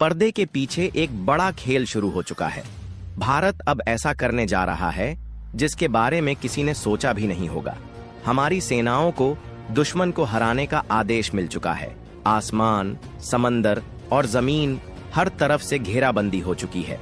पर्दे के पीछे एक बड़ा खेल शुरू हो चुका है। भारत अब ऐसा करने जा रहा है जिसके बारे में किसी ने सोचा भी नहीं होगा। हमारी सेनाओं को दुश्मन को हराने का आदेश मिल चुका है। आसमान, समंदर और जमीन हर तरफ से घेराबंदी हो चुकी है।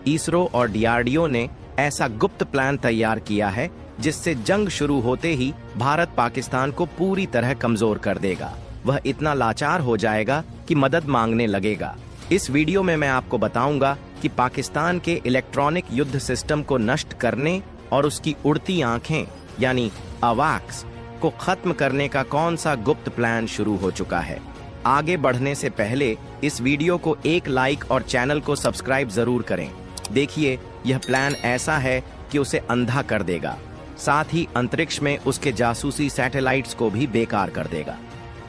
इसरो और डीआरडीओ ने ऐसा गुप्त प्लान तैयार किया है जिससे जंग शुरू होते ही भारत पाकिस्तान को पूरी तरह कमजोर कर देगा। वह इतना लाचार हो जाएगा कि मदद मांगने लगेगा। इस वीडियो में मैं आपको बताऊंगा कि पाकिस्तान के इलेक्ट्रॉनिक युद्ध सिस्टम को नष्ट करने और उसकी उड़ती आंखें यानी अवाक्स को खत्म करने का कौन सा गुप्त प्लान शुरू हो चुका है। आगे बढ़ने से पहले इस वीडियो को एक लाइक और चैनल को सब्सक्राइब जरूर करें। देखिए, यह प्लान ऐसा है कि उसे अंधा कर देगा, साथ ही अंतरिक्ष में उसके जासूसी सैटेलाइट्स को भी बेकार कर देगा।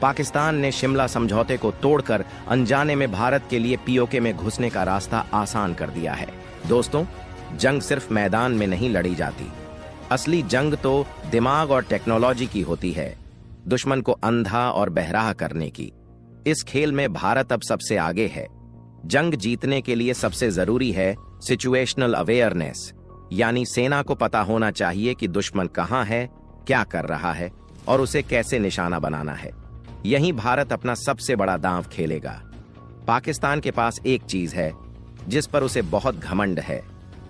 पाकिस्तान ने शिमला समझौते को तोड़कर अनजाने में भारत के लिए पीओके में घुसने का रास्ता आसान कर दिया है। दोस्तों, जंग सिर्फ मैदान में नहीं लड़ी जाती। असली जंग तो दिमाग और टेक्नोलॉजी की होती है, दुश्मन को अंधा और बहराह करने की। इस खेल में भारत अब सबसे आगे है। जंग जीतने के लिए सबसे जरूरी है सिचुएशनल अवेयरनेस, यानी सेना को पता होना चाहिए कि दुश्मन कहां है, क्या कर रहा है और उसे कैसे निशाना बनाना है। यहीं भारत अपना सबसे बड़ा दांव खेलेगा। पाकिस्तान के पास एक चीज है जिस पर उसे बहुत घमंड है,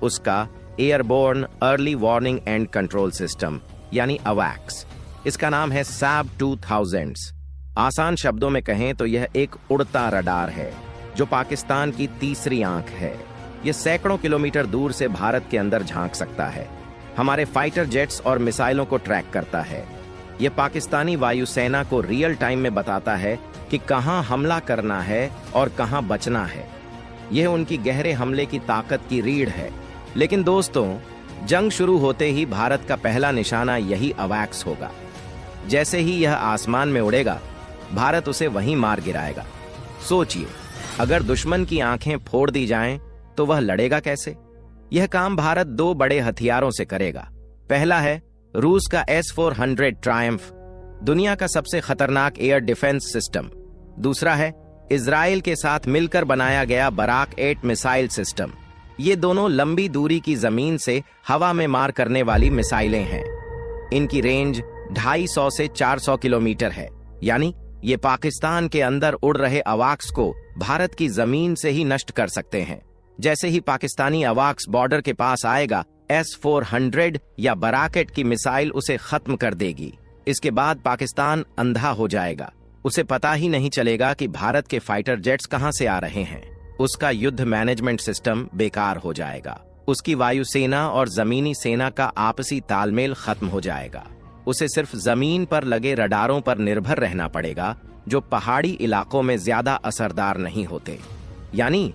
उसका airborne early warning and control system यानी अवैक्स। इसका नाम है सैब 2000। आसान शब्दों में कहें तो यह एक उड़ता रडार है जो पाकिस्तान की तीसरी आंख है। यह सैकड़ों किलोमीटर दूर से भारत के अंदर झांक सकता है, हमारे फाइटर जेट्स और मिसाइलों को ट्रैक करता है। यह पाकिस्तानी वायुसेना को रियल टाइम में बताता है कि कहां हमला करना है और कहां बचना है। यह उनकी गहरे हमले की ताकत की रीढ़ है। लेकिन दोस्तों, जंग शुरू होते ही भारत का पहला निशाना यही अवैक्स होगा। जैसे ही यह आसमान में उड़ेगा, भारत उसे वहीं मार गिराएगा। सोचिए, अगर दुश्मन की आंखें फोड़ दी जाएं, तो वह लड़ेगा कैसे? यह काम भारत दो बड़े हथियारों से करेगा। पहला है रूस का S-400 ट्रायम्फ, दुनिया का सबसे खतरनाक एयर डिफेंस सिस्टम। दूसरा है इजराइल के साथ मिलकर बनाया गया बराक 8 मिसाइल सिस्टम। ये दोनों लंबी दूरी की जमीन से हवा में मार करने वाली मिसाइलें हैं। इनकी रेंज 250 से 400 किलोमीटर है, यानी ये पाकिस्तान के अंदर उड़ रहे अवाक्स को भारत की जमीन से ही नष्ट कर सकते हैं। जैसे ही पाकिस्तानी अवाक्स बॉर्डर के पास आएगा, S-400 या बराकेट की मिसाइल उसे खत्म कर देगी। इसके बाद पाकिस्तान अंधा हो जाएगा। उसे पता ही नहीं चलेगा कि भारत के फाइटर जेट्स कहां से आ रहे हैं। उसका युद्ध मैनेजमेंट सिस्टम बेकार हो जाएगा। उसकी वायुसेना और जमीनी सेना का आपसी तालमेल खत्म हो जाएगा। उसे सिर्फ जमीन पर लगे रडारों पर निर्भर रहना पड़ेगा, जो पहाड़ी इलाकों में ज्यादा असरदार नहीं होते। यानी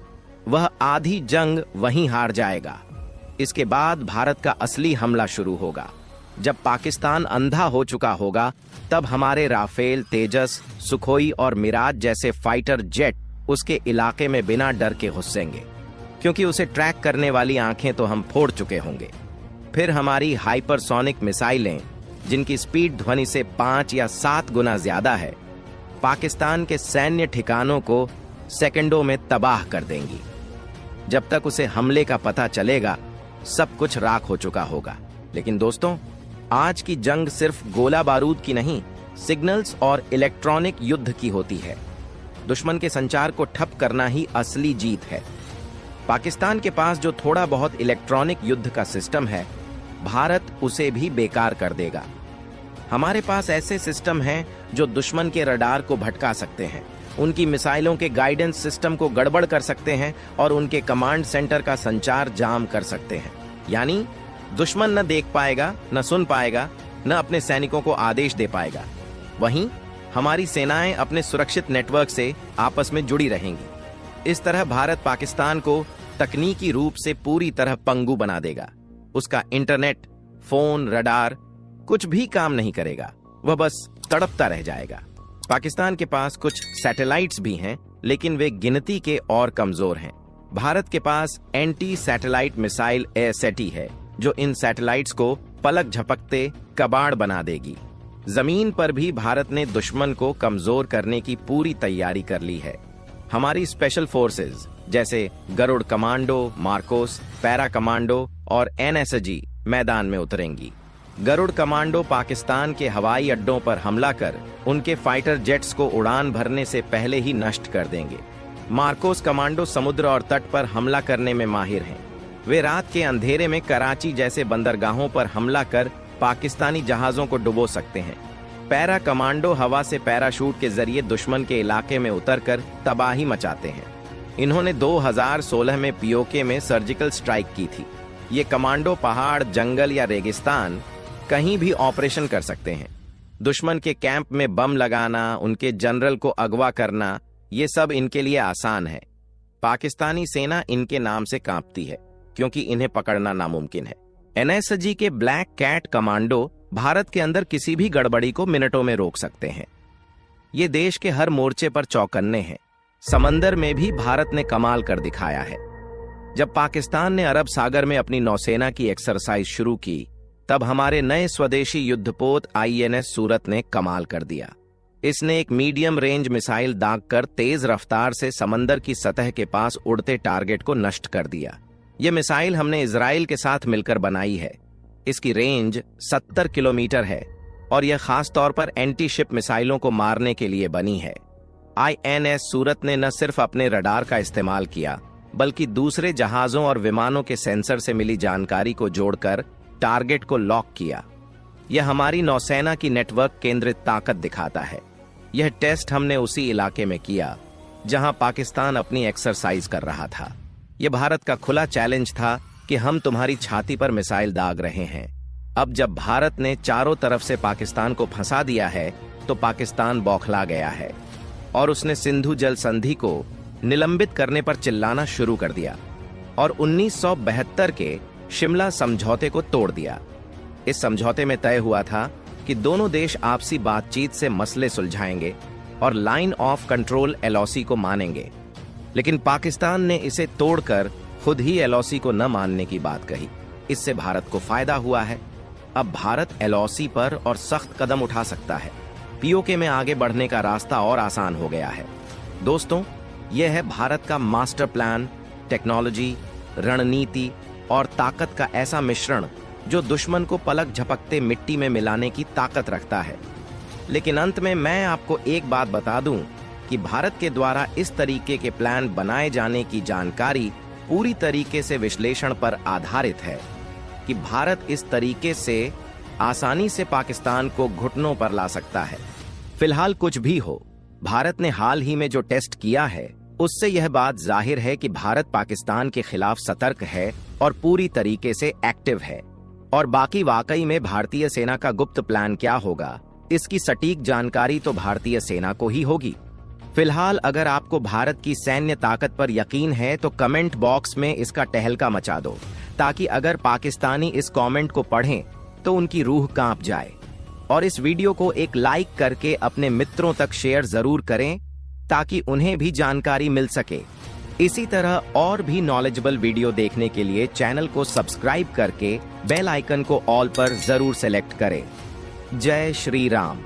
वह आधी जंग वहीं हार जाएगा। इसके बाद भारत का असली हमला शुरू होगा। जब पाकिस्तान अंधा हो चुका होगा, तब हमारे राफेल, तेजस, सुखोई और मिराज जैसे फाइटर जेट उसके इलाके में बिना डर के घुसेंगे, क्योंकि उसे ट्रैक करने वाली आंखें तो हम फोड़ चुके होंगे। फिर हमारी हाइपरसोनिक मिसाइलें, जिनकी स्पीड ध्वनि से 5 या 7 गुना ज्यादा है, पाकिस्तान के सैन्य ठिकानों को सेकंडों में तबाह कर देंगी। जब तक उसे हमले का पता चलेगा, सब कुछ राख हो चुका होगा। लेकिन दोस्तों, आज की जंग सिर्फ गोला बारूद की नहीं, सिग्नल्स और इलेक्ट्रॉनिक युद्ध की होती है। दुश्मन के संचार को ठप करना ही असली जीत है। पाकिस्तान के पास जो थोड़ा बहुत इलेक्ट्रॉनिक युद्ध का सिस्टम है, भारत उसे भी बेकार कर देगा। हमारे पास ऐसे सिस्टम हैं जो दुश्मन के रडार को भटका सकते हैं, उनकी मिसाइलों के गाइडेंस सिस्टम को गड़बड़ कर सकते हैं और उनके कमांड सेंटर का संचार जाम कर सकते हैं। यानी दुश्मन न देख पाएगा, न सुन पाएगा, न अपने सैनिकों को आदेश दे पाएगा। वहीं हमारी सेनाएं अपने सुरक्षित नेटवर्क से आपस में जुड़ी रहेंगी। इस तरह भारत पाकिस्तान को तकनीकी रूप से पूरी तरह पंगु बना देगा। उसका इंटरनेट, फोन, रडार कुछ भी काम नहीं करेगा। वह बस तड़पता रह जाएगा। पाकिस्तान के पास कुछ सैटेलाइट्स भी हैं, लेकिन वे गिनती के और कमजोर हैं। भारत के पास एंटी सैटेलाइट मिसाइल एसेटी है, जो इन सैटेलाइट्स को पलक झपकते कबाड़ बना देगी। जमीन पर भी भारत ने दुश्मन को कमजोर करने की पूरी तैयारी कर ली है। हमारी स्पेशल फोर्सेज जैसे Garud commando, MARCOS, para commando और एनएसजी मैदान में उतरेंगी। गरुड़ कमांडो पाकिस्तान के हवाई अड्डों पर हमला कर उनके फाइटर जेट्स को उड़ान भरने से पहले ही नष्ट कर देंगे। मार्कोस कमांडो समुद्र और तट पर हमला करने में माहिर हैं। वे रात के अंधेरे में कराची जैसे बंदरगाहों पर हमला कर पाकिस्तानी जहाजों को डुबो सकते हैं। पैरा कमांडो हवा से पैराशूट के जरिए दुश्मन के इलाके में उतरकर तबाही मचाते हैं। इन्होंने 2016 में पीओके में सर्जिकल स्ट्राइक की थी। ये कमांडो पहाड़, जंगल या रेगिस्तान कहीं भी ऑपरेशन कर सकते हैं। दुश्मन के कैंप में बम लगाना, उनके जनरल को अगवा करना, ये सब इनके लिए आसान है। पाकिस्तानी सेना इनके नाम से कांपती है क्योंकि इन्हें पकड़ना नामुमकिन है। एनएसजी के ब्लैक कैट कमांडो भारत के अंदर किसी भी गड़बड़ी को मिनटों में रोक सकते हैं। ये देश के हर मोर्चे पर चौकन्ने हैं। समंदर में भी भारत ने कमाल कर दिखाया है। जब पाकिस्तान ने अरब सागर में अपनी नौसेना की एक्सरसाइज शुरू की, तब हमारे नए स्वदेशी युद्धपोत आईएनएस सूरत ने कमाल कर दिया। इसने एक मीडियम रेंज मिसाइल दागकर तेज रफ्तार से समंदर की सतह के पास उड़ते टारगेट को नष्ट कर दिया। यह मिसाइल हमने इजराइल के साथ मिलकर बनाई है। इसकी रेंज 70 किलोमीटर है और यह खास तौर पर एंटी शिप मिसाइलों को मारने के लिए बनी है। आईएनएस सूरत ने न सिर्फ अपने रडार का इस्तेमाल किया, बल्कि दूसरे जहाजों और विमानों के सेंसर से मिली जानकारी को जोड़कर टारगेट को लॉक किया। यह हमारी नौसेना की नेटवर्क केंद्रित ताकत दिखाता है। यह टेस्ट हमने उसी इलाके में किया जहां पाकिस्तान अपनी एक्सरसाइज कर रहा था। यह भारत का खुला चैलेंज था कि हम तुम्हारी छाती पर मिसाइल दाग रहे हैं। अब जब भारत ने चारों तरफ से पाकिस्तान को फंसा दिया है, तो पाकिस्तान बौखला गया है और उसने सिंधु जल संधि को निलंबित करने पर चिल्लाना शुरू कर दिया और 1972 के शिमला समझौते को तोड़ दिया। इस समझौते में तय हुआ था कि दोनों देश आपसी बातचीत से मसले सुलझाएंगे और लाइन ऑफ कंट्रोल एलओसी को मानेंगे। लेकिन पाकिस्तान ने इसे तोड़कर खुद ही एलओसी को न मानने की बात कही। इससे भारत को फायदा हुआ है। अब भारत एलओसी पर और सख्त कदम उठा सकता है। पीओके में आगे बढ़ने का रास्ता और आसान हो गया है। दोस्तों, यह है भारत का मास्टर प्लान, टेक्नोलॉजी, रणनीति और ताकत का ऐसा मिश्रण जो दुश्मन को पलक झपकते मिट्टी में मिलाने की ताकत रखता है। लेकिन अंत में मैं आपको एक बात बता दूं कि भारत के द्वारा इस तरीके के प्लान बनाए जाने की जानकारी पूरी तरीके से विश्लेषण पर आधारित है कि भारत इस तरीके से आसानी से पाकिस्तान को घुटनों पर ला सकता है। फिलहाल कुछ भी हो, भारत ने हाल ही में जो टेस्ट किया है, उससे यह बात जाहिर है कि भारत पाकिस्तान के खिलाफ सतर्क है और पूरी तरीके से एक्टिव है। और बाकी वाकई में भारतीय सेना का गुप्त प्लान क्या होगा, इसकी सटीक जानकारी तो भारतीय सेना को ही होगी। फिलहाल अगर आपको भारत की सैन्य ताकत पर यकीन है तो कमेंट बॉक्स में इसका टहलका मचा दो, ताकि अगर पाकिस्तानी इस कमेंट को पढ़ें तो उनकी रूह कांप जाए। और इस वीडियो को एक लाइक करके अपने मित्रों तक शेयर जरूर करें ताकि उन्हें भी जानकारी मिल सके। इसी तरह और भी नॉलेजेबल वीडियो देखने के लिए चैनल को सब्सक्राइब करके बेल आइकन को ऑल पर जरूर सेलेक्ट करें। जय श्री राम।